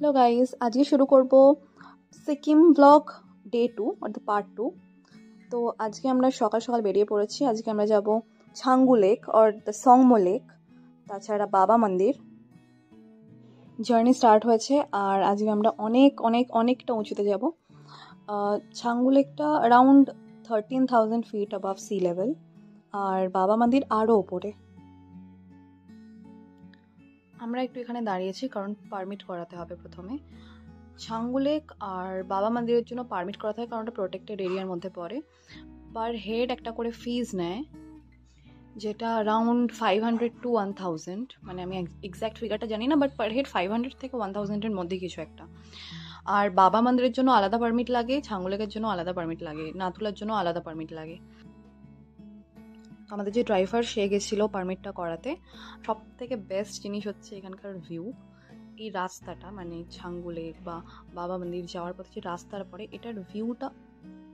Hello guys, আজকে শুরু করব সিকিম ব্লগ ডে 2 অর্থাৎ পার্ট 2। তো আজকে আমরা সকাল সকাল বেরিয়ে পড়েছি। আজকে আমরা যাব Changu lake or the Tsomgo lake, তাছাড়া বাবা মন্দির। জার্নি স্টার্ট হয়েছে আর আজকে আমরা অনেকটা উঁচুতে যাব। ছাঙ্গু লেকটা around 13,000 feet above sea level, আর বাবা মন্দির আরও ওপরে। আমরা একটু এখানে দাঁড়িয়েছি কারণ পারমিট করাতে হবে প্রথমে। ছাঙ্গু লেক আর বাবা মন্দিরের জন্য পারমিট করাতে হয় কারণ ওটা প্রোটেক্টেড এরিয়ার মধ্যে পড়ে। পার হেড একটা করে ফিজ নেয়, যেটা অ্যারাউন্ড 500 to 1000, মানে আমি এক্স্যাক্ট ফিগারটা জানি না, বাট পার হেড 500 থেকে 1000-এর মধ্যে কিছু একটা। আর বাবা মন্দিরের জন্য আলাদা পারমিট লাগে, ছাঙ্গু লেকের জন্য আলাদা পারমিট লাগে, নাথুলার জন্য আলাদা পারমিট লাগে। আমাদের যে ড্রাইভার সে গেছিলো পারমিটটা করাতে। সব থেকে বেস্ট জিনিস হচ্ছে এখানকার ভিউ। এই রাস্তাটা মানে ছাঙ্গু লেক বা বাবা মন্দির যাওয়ার পথে যে রাস্তার পরে এটার ভিউটা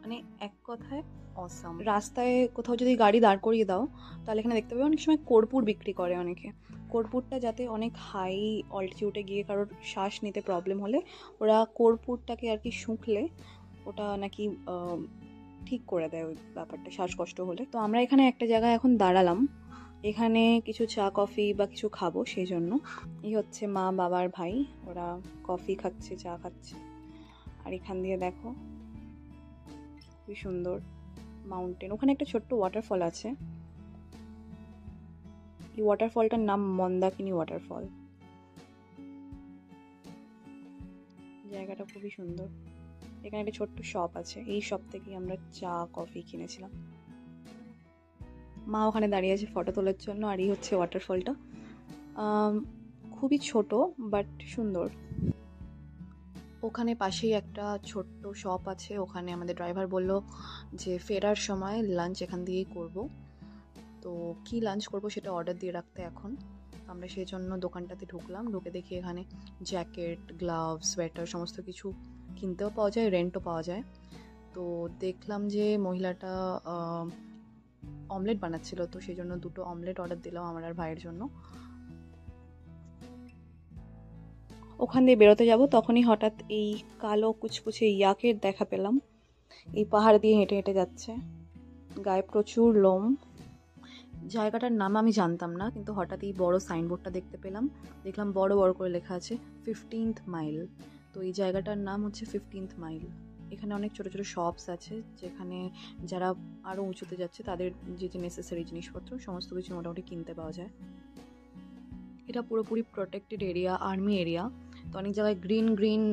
মানে এক কথায় অসাম। রাস্তায় কোথাও যদি গাড়ি দাঁড় করিয়ে দাও তাহলে এখানে দেখতে পাবে অনেক সময় কর্পূর বিক্রি করে অনেকে। কর্পূরটা যাতে অনেক হাই অল্টিটিউডে গিয়ে কারোর শ্বাস নিতে প্রবলেম হলে ওরা কর্পূরটাকে আর কি শুঁকলে ওটা নাকি ঠিক করে দেয় ওই ব্যাপারটা, শ্বাসকষ্ট হলে। তো আমরা এখানে একটা জায়গায় এখন দাঁড়ালাম, এখানে কিছু চা কফি বা কিছু খাবো সেই জন্য। এই হচ্ছে মা বাবার ভাই, ওরা কফি খাচ্ছে, চা খাচ্ছে। আর এখান দিয়ে দেখো খুবই সুন্দর মাউন্টেন। ওখানে একটা ছোট্ট ওয়াটারফল আছে, এই ওয়াটারফলটার নাম মন্দাকিনী ওয়াটারফল। জায়গাটা খুবই সুন্দর। এখানে একটা ছোট্ট শপ আছে, এই শপ থেকেই আমরা চা কফি কিনেছিলাম। মা ওখানে দাঁড়িয়ে আছে ফটো তোলার জন্য। আর এই হচ্ছে ওয়াটারফলটা, খুবই ছোট বাট সুন্দর। ওখানে পাশেই একটা ছোট্ট শপ আছে, ওখানে আমাদের ড্রাইভার বলল যে ফেরার সময় লাঞ্চ এখান দিয়েই করব। তো কি লাঞ্চ করব সেটা অর্ডার দিয়ে রাখতে এখন। আমরা সেই জন্য দোকানটাতে ঢুকলাম, ঢুকে দেখি এখানে জ্যাকেট, গ্লাভস, সোয়েটার সমস্ত কিছু কিনতেও পাওয়া যায়, রেন্টও পাওয়া যায়। তো দেখলাম যে মহিলাটা অমলেট বানাচ্ছিল, তো সেই জন্য 2টো অমলেট অর্ডার দিলাম আমার আর ভাইয়ের জন্য। ওখান দিয়ে বেরোতে যাব তখনই হঠাৎ এই কালো কুচকুচে ইয়াকের দেখা পেলাম। এই পাহাড় দিয়ে হেঁটে হেঁটে যাচ্ছে, গায়ে প্রচুর লোম। জায়গাটার নাম আমি জানতাম না, কিন্তু হঠাৎ এই বড় সাইনবোর্ডটা দেখতে পেলাম, দেখলাম বড় বড় করে লেখা আছে 15th মাইল। তো এই জায়গাটার নাম হচ্ছে 15th মাইল। এখানে অনেক ছোট ছোট শপস আছে যেখানে যারা আরও উঁচুতে যাচ্ছে তাদের যে যে নেসেসারি জিনিসপত্র সমস্ত কিছু মোটামুটি কিনতে পাওয়া যায়। এটা পুরোপুরি প্রোটেক্টেড এরিয়া, আর্মি এরিয়া। তো অনেক জায়গায় গ্রিন গ্রিন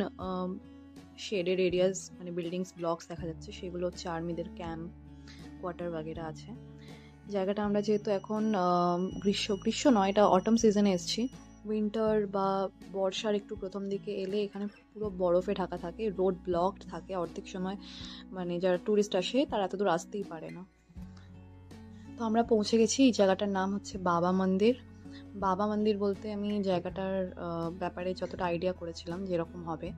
শেডেড এরিয়াস মানে বিল্ডিংস, ব্লকস দেখা যাচ্ছে, সেগুলো হচ্ছে আর্মিদের ক্যাম্প, কোয়ার্টার বাগেরা আছে। জায়গাটা আমরা যেহেতু এখন গ্রীষ্ম নয়, এটা অটম সিজনে এসেছি। উইন্টার বা বর্ষার একটু প্রথম দিকে এলে এখানে পুরো বরফে ঢাকা থাকে, রোড ব্লকড থাকে অর্ধেক সময়, মানে যারা ট্যুরিস্ট আসে তারা এত দূর আসতেই পারে না। তো আমরা পৌঁছে গেছি, এই জায়গাটার নাম হচ্ছে বাবা মন্দির। বাবা মন্দির বলতে আমি জায়গাটার ব্যাপারে যতটা আইডিয়া করেছিলাম যেরকম হবে,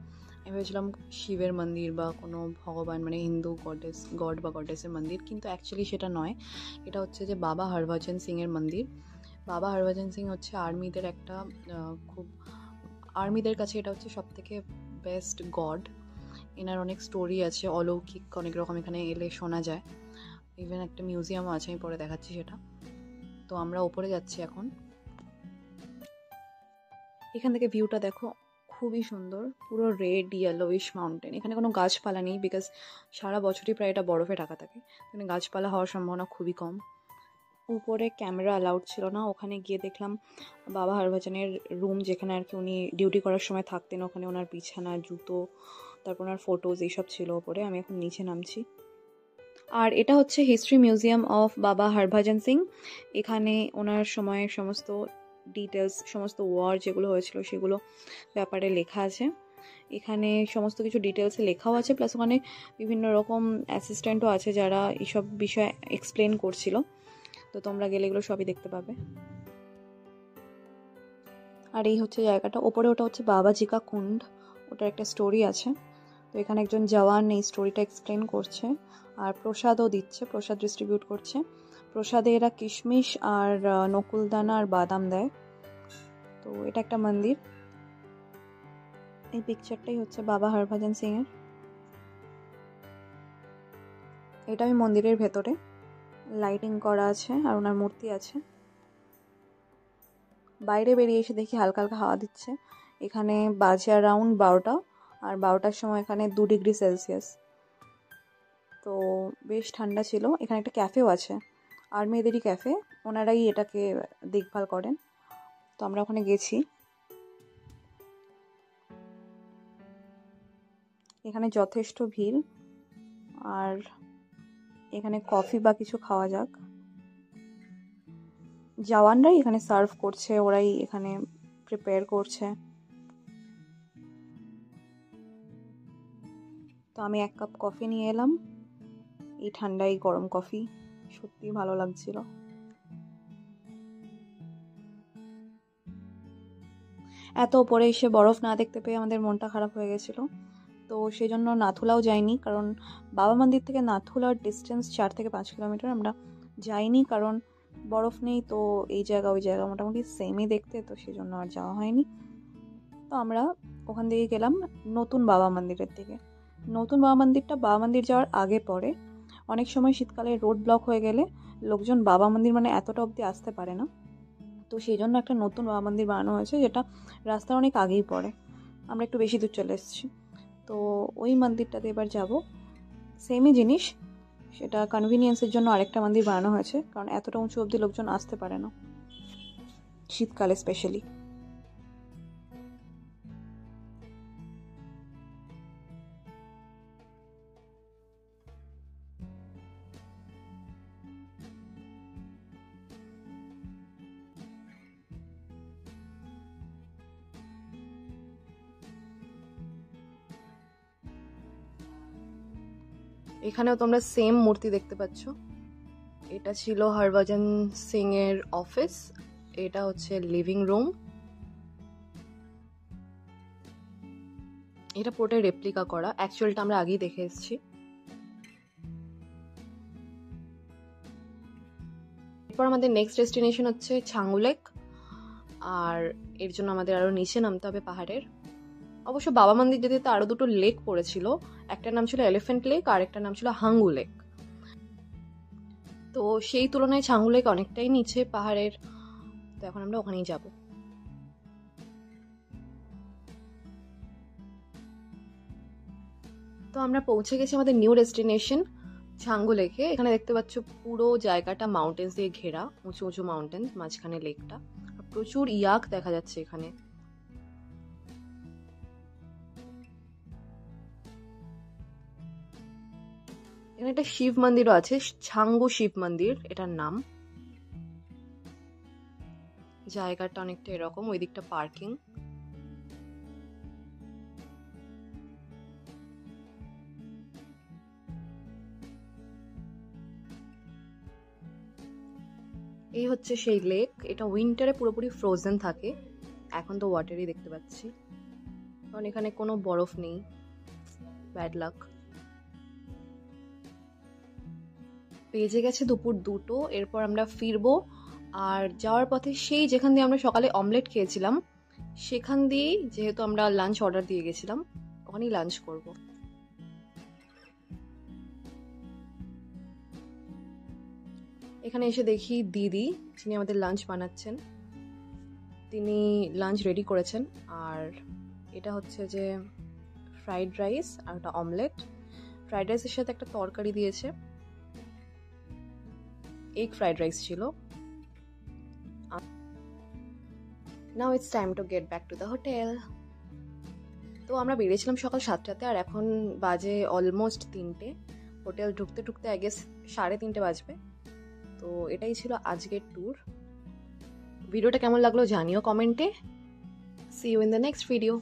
আমি ভেবেছিলাম শিবের মন্দির বা কোনো ভগবান মানে হিন্দু গড বা গডেসের মন্দির, কিন্তু অ্যাকচুয়ালি সেটা নয়। এটা হচ্ছে যে বাবা হরভজন সিংয়ের মন্দির। বাবা হরভজন সিং হচ্ছে আর্মিদের একটা খুব, আর্মিদের কাছে এটা হচ্ছে সব থেকে বেস্ট গড। এনার অনেক স্টোরি আছে, অলৌকিক অনেক রকম এখানে এলে শোনা যায়। ইভেন একটা মিউজিয়ামও আছে, আমি পরে দেখাচ্ছি সেটা। তো আমরা ওপরে যাচ্ছি এখন। এখান থেকে ভিউটা দেখো, খুবই সুন্দর, পুরো রেড ইয়েলোইশ মাউন্টেন। এখানে কোনো গাছপালা নেই বিকজ সারা বছরই প্রায় এটা বরফে ঢাকা থাকে, এখানে গাছপালা হওয়ার সম্ভাবনা খুবই কম। উপরে ক্যামেরা অ্যালাউড ছিল না। ওখানে গিয়ে দেখলাম বাবা হরভজনের রুম, যেখানে আর কি উনি ডিউটি করার সময় থাকতেন। ওখানে ওনার বিছানা, জুতো, তারপর ওনার ফটোজ এইসব ছিল ওপরে। আমি এখন নিচে নামছি। আর এটা হচ্ছে হিস্ট্রি মিউজিয়াম অফ বাবা হরভজন সিং। এখানে ওনার সময়ের সমস্ত ডিটেলস, সমস্ত ওয়ার যেগুলো হয়েছিল সেগুলো ব্যাপারে লেখা আছে। এখানে সমস্ত কিছু ডিটেলসে লেখাও আছে, প্লাস ওখানে বিভিন্ন রকম অ্যাসিস্ট্যান্টও আছে যারা এইসব বিষয়ে এক্সপ্লেন করছিল। তো তোমরা গেলে এগুলো সবই দেখতে পাবে। আর এই হচ্ছে জায়গাটা ওপরে, ওটা হচ্ছে বাবাজি কা কুণ্ড, ওটার একটা স্টোরি আছে। তো এখানে একজন জওয়ান এই স্টোরিটা এক্সপ্লেন করছে, আর প্রসাদও দিচ্ছে, প্রসাদ ডিস্ট্রিবিউট করছে। প্রসাদে এরা কিশমিশ আর নকুলদানা আর বাদাম দেয়। তো এটা একটা মন্দির। এই পিকচারটাই হচ্ছে বাবা হরভজন সিং এর। এটা ওই মন্দিরের ভেতরে লাইটিং করা আছে আর ওনার মূর্তি আছে। বাইরে বেরিয়ে এসে দেখি হালকা হালকা হাওয়া দিচ্ছে। এখানে বাজে অ্যারাউন্ড 12টা, আর 12টার সময় এখানে 2 ডিগ্রি সেলসিয়াস, তো বেশ ঠান্ডা ছিল। এখানে একটা ক্যাফেও আছে, আর মেয়েদেরই ক্যাফে, ওনারাই এটাকে দেখভাল করেন। তো আমরা ওখানে গেছি। এখানে যথেষ্ট ভিড়, আর এখানে কফি বা কিছু খাওয়া যাক। জওয়ানরাই এখানে সার্ভ করছে, ওরাই এখানে প্রিপেয়ার করছে। তো আমি 1 কাপ কফি নিয়ে এলাম। এই ঠান্ডায় গরম কফি সত্যি ভালো লাগছিল। এত উপরে এসে বরফ না দেখতে পেয়ে আমাদের মনটা খারাপ হয়ে গেছিল। তো সেই জন্য নাথুলাও যাইনি, কারণ বাবা মন্দির থেকে নাথুলার ডিস্টেন্স 4 থেকে 5 কিলোমিটার। আমরা যাইনি কারণ বরফ নেই, তো এই জায়গা ওই জায়গা মোটামুটি সেমই দেখতে, তো সেই জন্য আর যাওয়া হয়নি। তো আমরা ওখান থেকে গেলাম নতুন বাবা মন্দিরের দিকে। নতুন বাবা মন্দিরটা বাবা মন্দির যাওয়ার আগে পড়ে। অনেক সময় শীতকালে রোড ব্লক হয়ে গেলে লোকজন বাবা মন্দির মানে এতটা অবধি আসতে পারে না, তো সেই জন্য একটা নতুন বাবা মন্দির বানানো হয়েছে, যেটা রাস্তার অনেক আগেই পড়ে। আমরা একটু বেশি দূর চলে এসেছি, তো ওই মন্দিরটাতে এবার যাব। সেমই জিনিস, সেটা কনভিনিয়েন্সের জন্য আরেকটা মন্দির বানানো হয়েছে, কারণ এতটা উঁচু অবধি লোকজন আসতে পারে না শীতকালে স্পেশালি। এখানেও তোমরা সেম মূর্তি দেখতে পাচ্ছ। এটা ছিল হরভজন সিং এর অফিস, এটা হচ্ছে লিভিং রুম। এটা পুরোটাই রেপ্লিকা করা, অ্যাকচুয়ালটা আমরা আগেই দেখে এসেছি। এরপর আমাদের নেক্সট ডেস্টিনেশন হচ্ছে ছাঙ্গু লেক, আর এর জন্য আমাদের আরো নিচে নামতে হবে পাহাড়ের। অবশ্য বাবা মন্দির যেতে তো আরো 2টো লেক পড়েছিল, একটার নাম ছিল এলিফ্যান্ট লেক আর একটার নাম ছিল হাঙ্গু লেক। তো সেই তুলনায় ছাঙ্গু লেক অনেকটাই নিচে পাহাড়ের, তো এখন আমরা ওখানেই যাব। তো আমরা পৌঁছে গেছি আমাদের নিউ ডেস্টিনেশন ছাঙ্গু লেকে। এখানে দেখতে পাচ্ছ পুরো জায়গাটা মাউন্টেন্স দিয়ে ঘেরা, উঁচু উঁচু মাউন্টেন্স, মাঝখানে লেকটা, প্রচুর ইয়াক দেখা যাচ্ছে এখানে। এখানে একটা শিব মন্দিরও আছে, ছাঙ্গু শিব মন্দির এটার নাম। জায়গাটা অনেকটা এরকম, ওই দিকটা পার্কিং। এই হচ্ছে সেই লেক, এটা উইন্টারে পুরোপুরি ফ্রোজেন থাকে, এখন তো ওয়াটারই দেখতে পাচ্ছি, কারণ এখানে কোনো বরফ নেই। Bad luck. বেজে গেছে দুপুর 2টো, এরপর আমরা ফিরবো। আর যাওয়ার পথে সেই যেখান দিয়ে আমরা সকালে অমলেট খেয়েছিলাম সেখান দিয়েই, যেহেতু আমরা লাঞ্চ অর্ডার দিয়ে গেছিলাম, ওখানেই লাঞ্চ করব। এখানে এসে দেখি দিদি, যিনি আমাদের লাঞ্চ বানাচ্ছেন, তিনি লাঞ্চ রেডি করেছেন। আর এটা হচ্ছে যে ফ্রাইড রাইস আর একটা অমলেট। ফ্রাইড রাইসের সাথে একটা তরকারি দিয়েছে, এগ ফ্রাইড রাইস ছিল। Now it's time to get back to the hotel. তো আমরা বেরিয়েছিলাম সকাল 7টাতে, আর এখন বাজে অলমোস্ট 3টে। হোটেল ঢুকতে ঢুকতে আই গেস 3:30 বাজবে। তো এটাই ছিল আজকের ট্যুর। ভিডিওটা কেমন লাগলো জানিও কমেন্টে। See you in the next video.